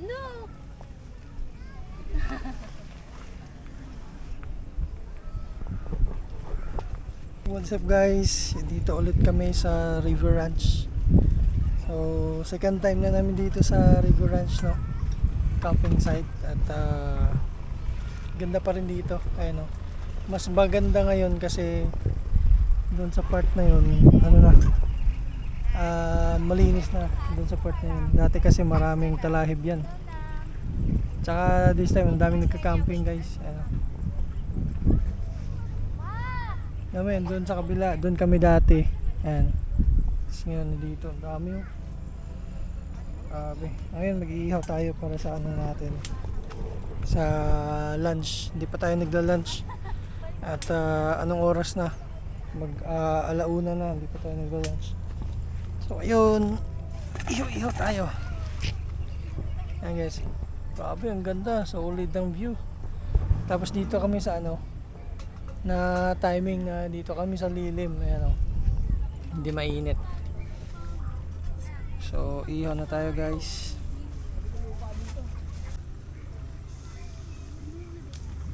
No! What's up guys? Dito ulit kami sa River Ranch. So, second time na namin dito sa River Ranch, no? Camping site. At ganda pa rin dito. Ayun, no? Mas maganda ngayon kasi doon sa part na yun, ano na, malinis na doon sa part na yun. Dati kasi maraming talahib yan. Tsaka this time, ang daming nagka-camping guys. Ayun. Namin, doon sa kabila, doon kami dati. Ayan. Tapos ngayon dito, ang dami yun. Grabe. Ngayon, mag-iihaw tayo para sa ano natin. Sa lunch. Hindi pa tayo nagla-lunch. At anong oras na? Alauna na, hindi pa tayo nagla-lunch. So, ayun. Ihaw tayo. Ayan guys. Grabe, ang ganda. Solid ang view. Tapos dito kami sa ano, na timing na dito kami sa lilim. Ayan, hindi mainit. So ihaw na tayo guys.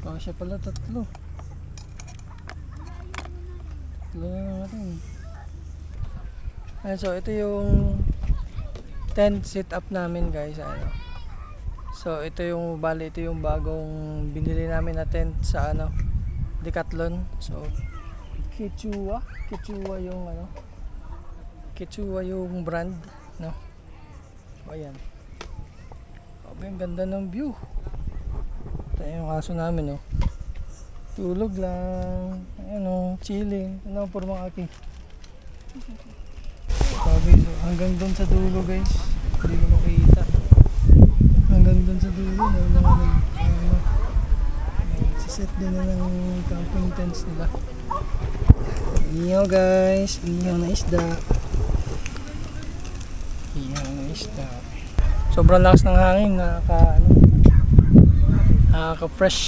Kasya pala tatlo na natin. Ayan, so ito yung tent sit up namin guys. Ano, so ito yung bali, ito yung bagong binili namin na tent sa ano, Decathlon. So Quechua yung ano, Quechua yung brand, no? O ayan. Ang ganda ng view. Ito yung aso namin, no? Tulog lang. Ayan, no? Chilling. Ano po mga aki? Sabi, so, hanggang doon sa dulo guys. Hindi ko makita. Hanggang doon sa dulo, no? Set din na ng camping tents nila. Ihaw guys, ihaw na isda. Sobrang lakas ng hangin, nakaka-fresh.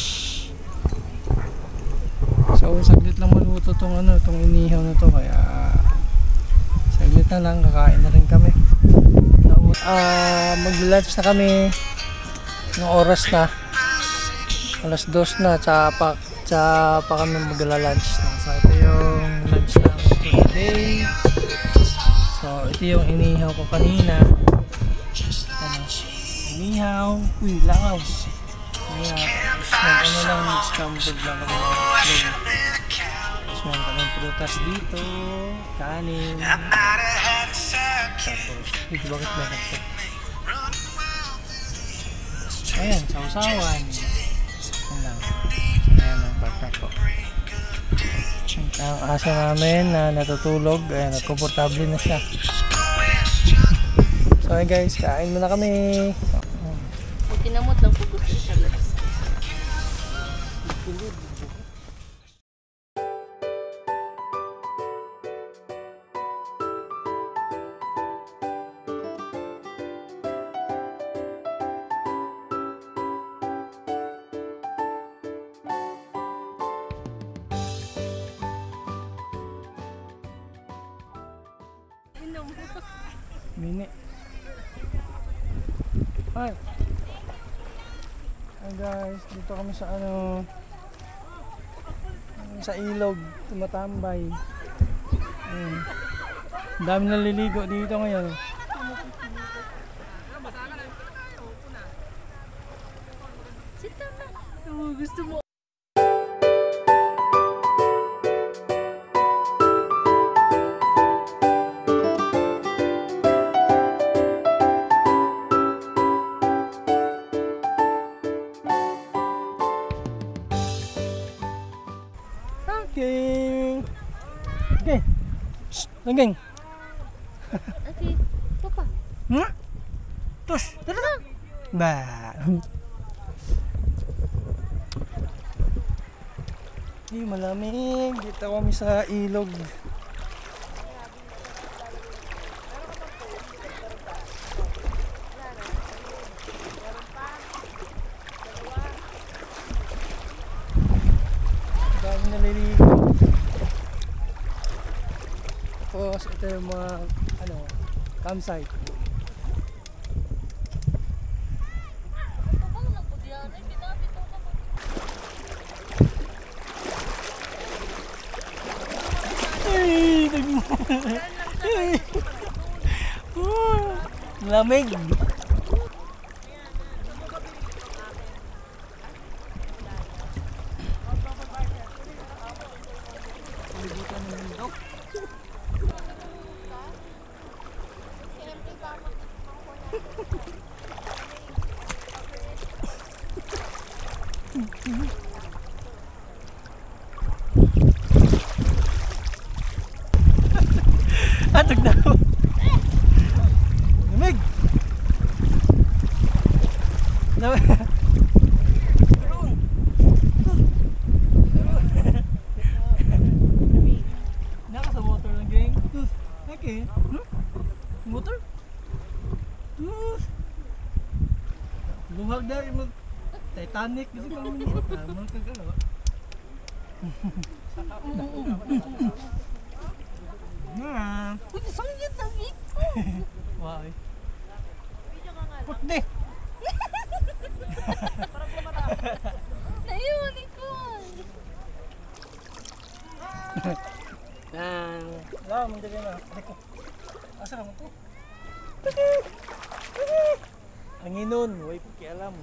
So saglit lang maluto tong ano, tong inihaw na to, kaya saglit na lang, kakain na rin kami. Mag-lunch na kami. Ng oras na alas 2 na, tsaka pa kami magla-lunch na. So ito yung lunch namin today. So ito yung inihaw ko kanina. Ano, inihaw, uy, langaw. Ano lang, scrambled lang kami. Tapos meron kami prutas dito, kanin. Tapos, bakit meron ito? Ayan, sausawan. Ayan ang partner ko. Ang aso namin na natutulog. Ayan, komportable na siya. So ayan guys, kain muna kami. Kinamot lang po gusto siya. Mini. Hi. Hi guys, dito kami sa ano, sa ilog, tumatambay. Dami naliligo dito ngayon. Sita na. Gusto mo. Okay. Langgeng. Okay. Papa. Tus. Tara. Ba. Di malamig. Dito kami sa ilog. Dami naliligo. Tapos ito yung mga ano, campsite. Lamig. Palibutan ng bundok. Atog na ako. Lamig. Lamig. Naka sa motor lang, gang. Okay. Motor? Bumag na yung Titanic. Kasi kang mga tamang kagalawa. Sangit ang ito. Why? Putdi! Naiwan ito. Wala, mandali na. Asa naman to? Anginon, way pakialam.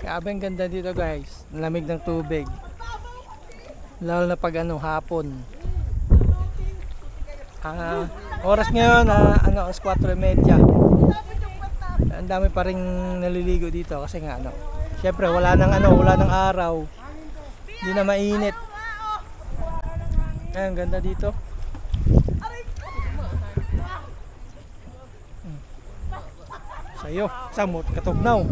Grabe ang ganda dito guys. Lamig ng tubig. Lalo na pag hapon. Oras ngayon alas 4:30. Ang dami pa ring naliligo dito kasi nga syempre wala nang araw. Hindi na mainit. Ang ganda dito. Sayo, samot katugnaw.